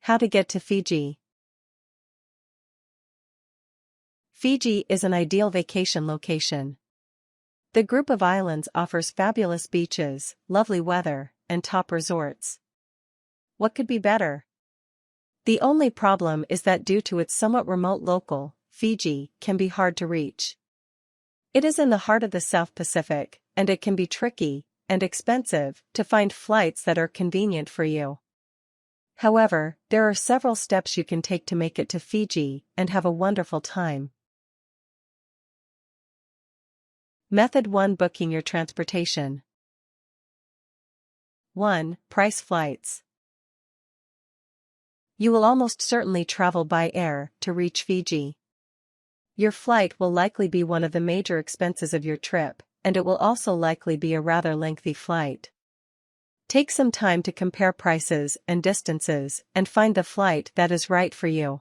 How to get to Fiji. Fiji is an ideal vacation location. The group of islands offers fabulous beaches, lovely weather, and top resorts. What could be better? The only problem is that due to its somewhat remote local, Fiji can be hard to reach. It is in the heart of the South Pacific, and it can be tricky and expensive to find flights that are convenient for you. However, there are several steps you can take to make it to Fiji and have a wonderful time. Method 1: Booking your transportation. 1. Price flights. You will almost certainly travel by air to reach Fiji. Your flight will likely be one of the major expenses of your trip, and it will also likely be a rather lengthy flight. Take some time to compare prices and distances and find the flight that is right for you.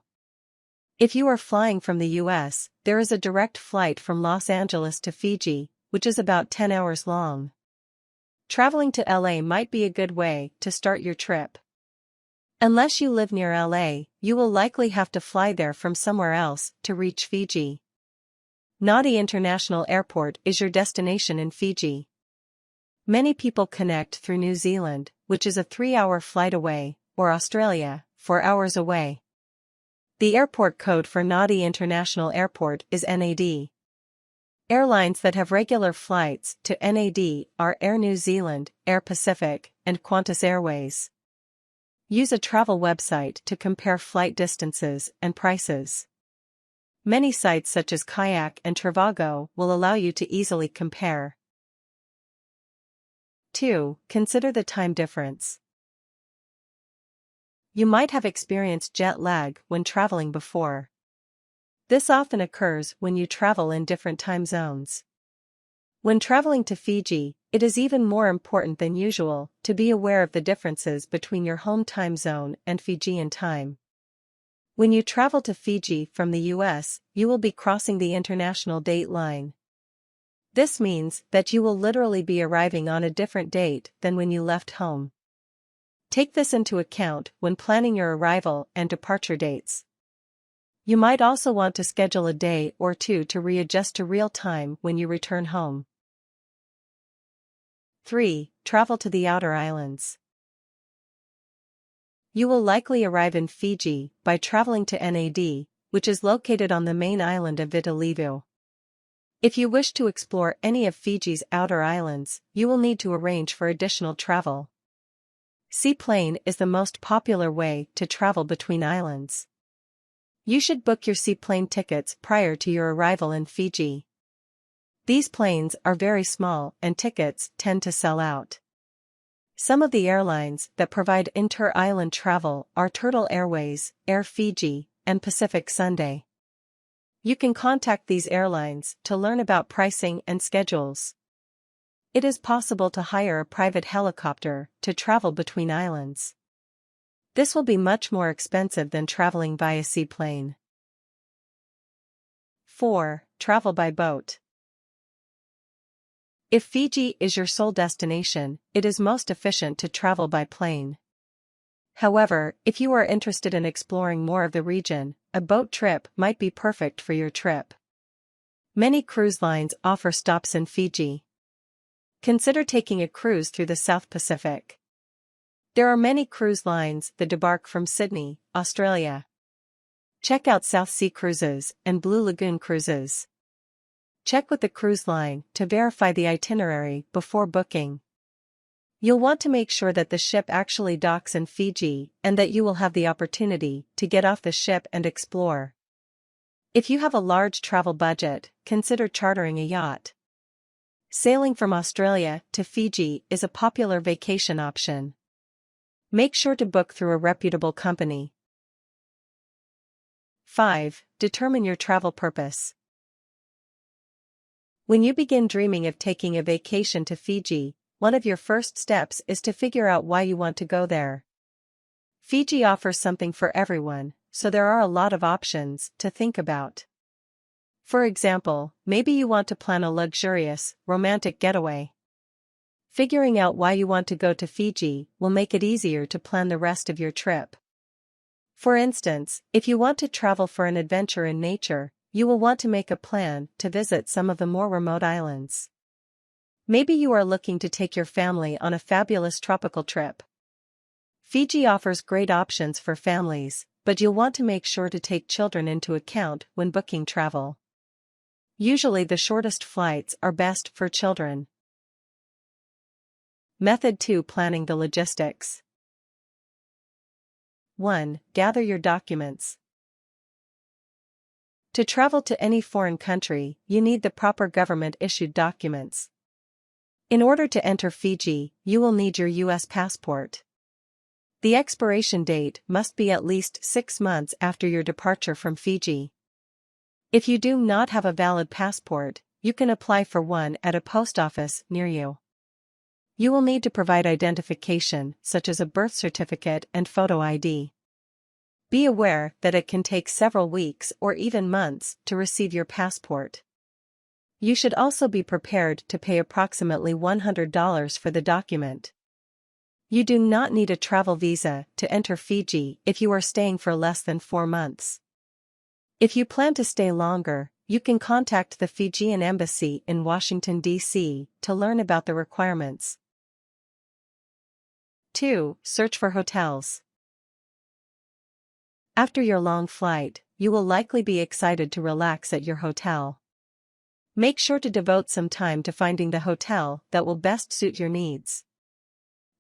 If you are flying from the US, there is a direct flight from Los Angeles to Fiji, which is about 10 hours long. Traveling to LA might be a good way to start your trip. Unless you live near LA, you will likely have to fly there from somewhere else to reach Fiji. Nadi International Airport is your destination in Fiji. Many people connect through New Zealand, which is a 3-hour flight away, or Australia, 4 hours away. The airport code for Nadi International Airport is NAD. Airlines that have regular flights to NAD are Air New Zealand, Air Pacific, and Qantas Airways. Use a travel website to compare flight distances and prices. Many sites such as Kayak and Trivago will allow you to easily compare. 2. Consider the time difference. You might have experienced jet lag when traveling before. This often occurs when you travel in different time zones. When traveling to Fiji, it is even more important than usual to be aware of the differences between your home time zone and Fijian time. When you travel to Fiji from the US, you will be crossing the international date line. This means that you will literally be arriving on a different date than when you left home. Take this into account when planning your arrival and departure dates. You might also want to schedule a day or two to readjust to real time when you return home. 3. Travel to the outer islands. You will likely arrive in Fiji by traveling to NAD, which is located on the main island of Viti. If you wish to explore any of Fiji's outer islands, you will need to arrange for additional travel. Seaplane is the most popular way to travel between islands. You should book your seaplane tickets prior to your arrival in Fiji. These planes are very small and tickets tend to sell out. Some of the airlines that provide inter-island travel are Turtle Airways, Air Fiji, and Pacific Sunday. You can contact these airlines to learn about pricing and schedules. It is possible to hire a private helicopter to travel between islands. This will be much more expensive than traveling via seaplane. 4. Travel by boat. If Fiji is your sole destination, it is most efficient to travel by plane. However, if you are interested in exploring more of the region, a boat trip might be perfect for your trip. Many cruise lines offer stops in Fiji. Consider taking a cruise through the South Pacific. There are many cruise lines that debark from Sydney, Australia. Check out South Sea Cruises and Blue Lagoon Cruises. Check with the cruise line to verify the itinerary before booking. You'll want to make sure that the ship actually docks in Fiji and that you will have the opportunity to get off the ship and explore. If you have a large travel budget, consider chartering a yacht. Sailing from Australia to Fiji is a popular vacation option. Make sure to book through a reputable company. 5. Determine your travel purpose. When you begin dreaming of taking a vacation to Fiji, one of your first steps is to figure out why you want to go there. Fiji offers something for everyone, so there are a lot of options to think about. For example, maybe you want to plan a luxurious, romantic getaway. Figuring out why you want to go to Fiji will make it easier to plan the rest of your trip. For instance, if you want to travel for an adventure in nature, you will want to make a plan to visit some of the more remote islands. Maybe you are looking to take your family on a fabulous tropical trip. Fiji offers great options for families, but you'll want to make sure to take children into account when booking travel. Usually the shortest flights are best for children. Method 2: Planning the logistics. 1. Gather your documents. To travel to any foreign country, you need the proper government-issued documents. In order to enter Fiji, you will need your U.S. passport. The expiration date must be at least 6 months after your departure from Fiji. If you do not have a valid passport, you can apply for one at a post office near you. You will need to provide identification, such as a birth certificate and photo ID. Be aware that it can take several weeks or even months to receive your passport. You should also be prepared to pay approximately $100 for the document. You do not need a travel visa to enter Fiji if you are staying for less than 4 months. If you plan to stay longer, you can contact the Fijian Embassy in Washington, D.C. to learn about the requirements. 2. Search for hotels. After your long flight, you will likely be excited to relax at your hotel. Make sure to devote some time to finding the hotel that will best suit your needs.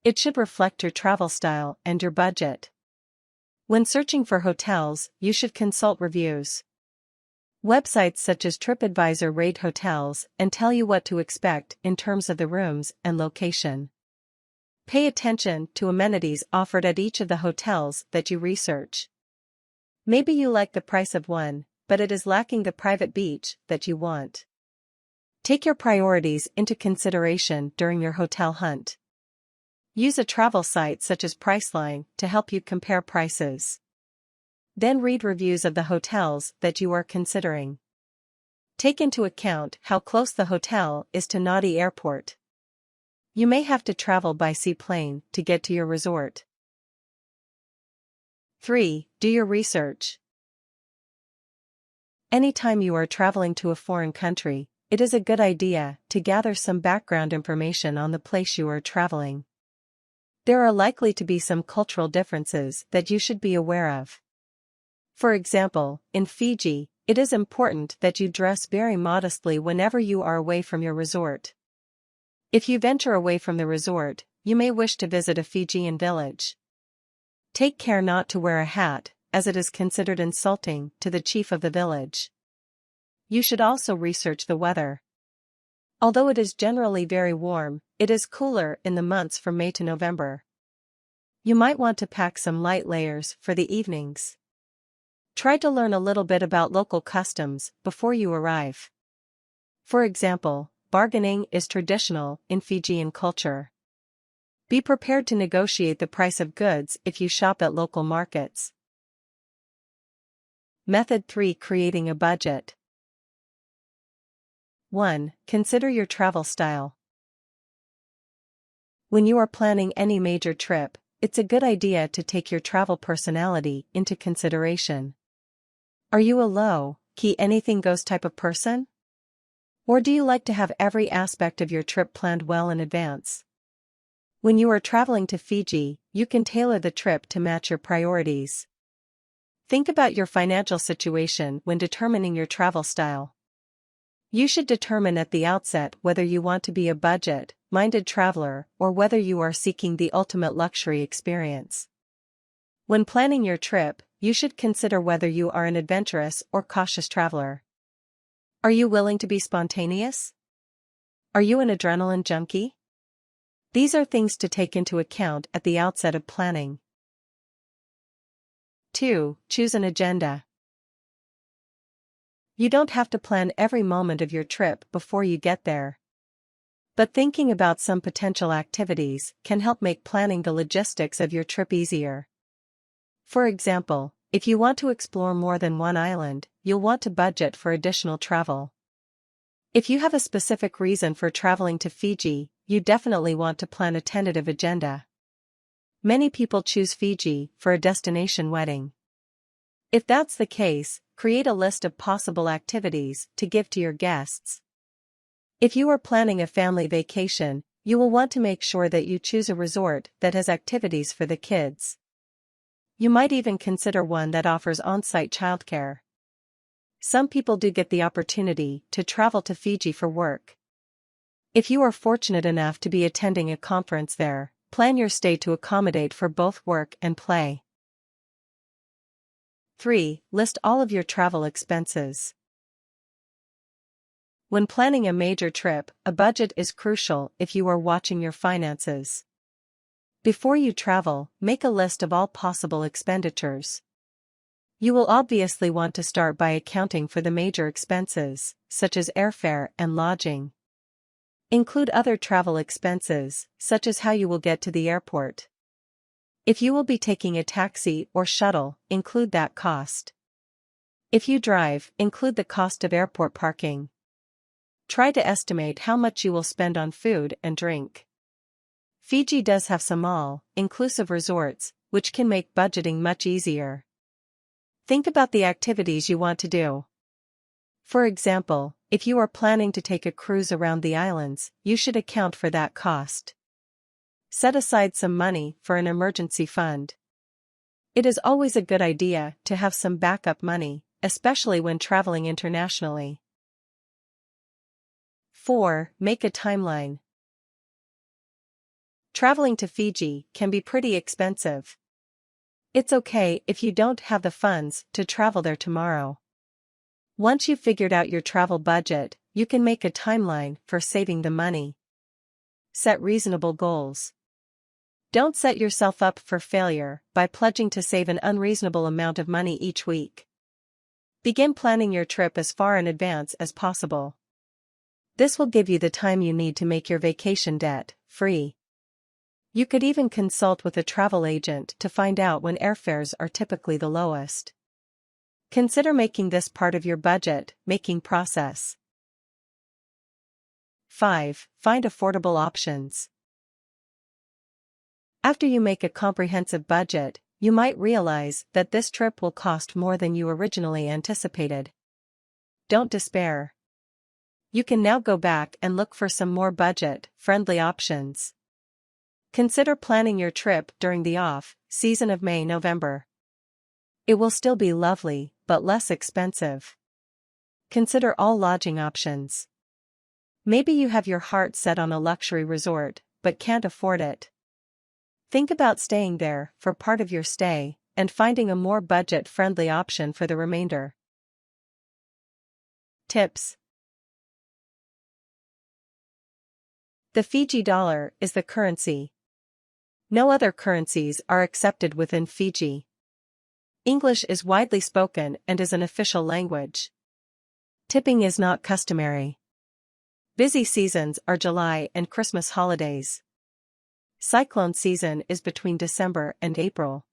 It should reflect your travel style and your budget. When searching for hotels, you should consult reviews. Websites such as TripAdvisor rate hotels and tell you what to expect in terms of the rooms and location. Pay attention to amenities offered at each of the hotels that you research. Maybe you like the price of one, but it is lacking the private beach that you want. Take your priorities into consideration during your hotel hunt. Use a travel site such as Priceline to help you compare prices. Then read reviews of the hotels that you are considering. Take into account how close the hotel is to Nadi Airport. You may have to travel by seaplane to get to your resort. 3. Do your research. Anytime you are traveling to a foreign country, it is a good idea to gather some background information on the place you are traveling. There are likely to be some cultural differences that you should be aware of. For example, in Fiji, it is important that you dress very modestly whenever you are away from your resort. If you venture away from the resort, you may wish to visit a Fijian village. Take care not to wear a hat, as it is considered insulting to the chief of the village. You should also research the weather. Although it is generally very warm, it is cooler in the months from May to November. You might want to pack some light layers for the evenings. Try to learn a little bit about local customs before you arrive. For example, bargaining is traditional in Fijian culture. Be prepared to negotiate the price of goods if you shop at local markets. Method 3: Creating a budget. 1. Consider your travel style. When you are planning any major trip, it's a good idea to take your travel personality into consideration. Are you a low-key anything-goes type of person? Or do you like to have every aspect of your trip planned well in advance? When you are traveling to Fiji, you can tailor the trip to match your priorities. Think about your financial situation when determining your travel style. You should determine at the outset whether you want to be a budget-minded traveler or whether you are seeking the ultimate luxury experience. When planning your trip, you should consider whether you are an adventurous or cautious traveler. Are you willing to be spontaneous? Are you an adrenaline junkie? These are things to take into account at the outset of planning. 2. Choose an agenda. You don't have to plan every moment of your trip before you get there. But thinking about some potential activities can help make planning the logistics of your trip easier. For example, if you want to explore more than one island, you'll want to budget for additional travel. If you have a specific reason for traveling to Fiji, you definitely want to plan a tentative agenda. Many people choose Fiji for a destination wedding. If that's the case, create a list of possible activities to give to your guests. If you are planning a family vacation, you will want to make sure that you choose a resort that has activities for the kids. You might even consider one that offers on-site childcare. Some people do get the opportunity to travel to Fiji for work. If you are fortunate enough to be attending a conference there, plan your stay to accommodate for both work and play. 3. List all of your travel expenses. When planning a major trip, a budget is crucial if you are watching your finances. Before you travel, make a list of all possible expenditures. You will obviously want to start by accounting for the major expenses, such as airfare and lodging. Include other travel expenses, such as how you will get to the airport. If you will be taking a taxi or shuttle, include that cost. If you drive, include the cost of airport parking. Try to estimate how much you will spend on food and drink. Fiji does have some all-inclusive resorts, which can make budgeting much easier. Think about the activities you want to do. For example, if you are planning to take a cruise around the islands, you should account for that cost. Set aside some money for an emergency fund. It is always a good idea to have some backup money, especially when traveling internationally. 4. Make a timeline. Traveling to Fiji can be pretty expensive. It's okay if you don't have the funds to travel there tomorrow. Once you've figured out your travel budget, you can make a timeline for saving the money. Set reasonable goals. Don't set yourself up for failure by pledging to save an unreasonable amount of money each week. Begin planning your trip as far in advance as possible. This will give you the time you need to make your vacation debt-free. You could even consult with a travel agent to find out when airfares are typically the lowest. Consider making this part of your budget-making process. 5. Find affordable options. After you make a comprehensive budget, you might realize that this trip will cost more than you originally anticipated. Don't despair. You can now go back and look for some more budget-friendly options. Consider planning your trip during the off-season of May-November. It will still be lovely, but less expensive. Consider all lodging options. Maybe you have your heart set on a luxury resort, but can't afford it. Think about staying there for part of your stay, and finding a more budget-friendly option for the remainder. Tips. The Fiji dollar is the currency. No other currencies are accepted within Fiji. English is widely spoken and is an official language. Tipping is not customary. Busy seasons are July and Christmas holidays. Cyclone season is between December and April.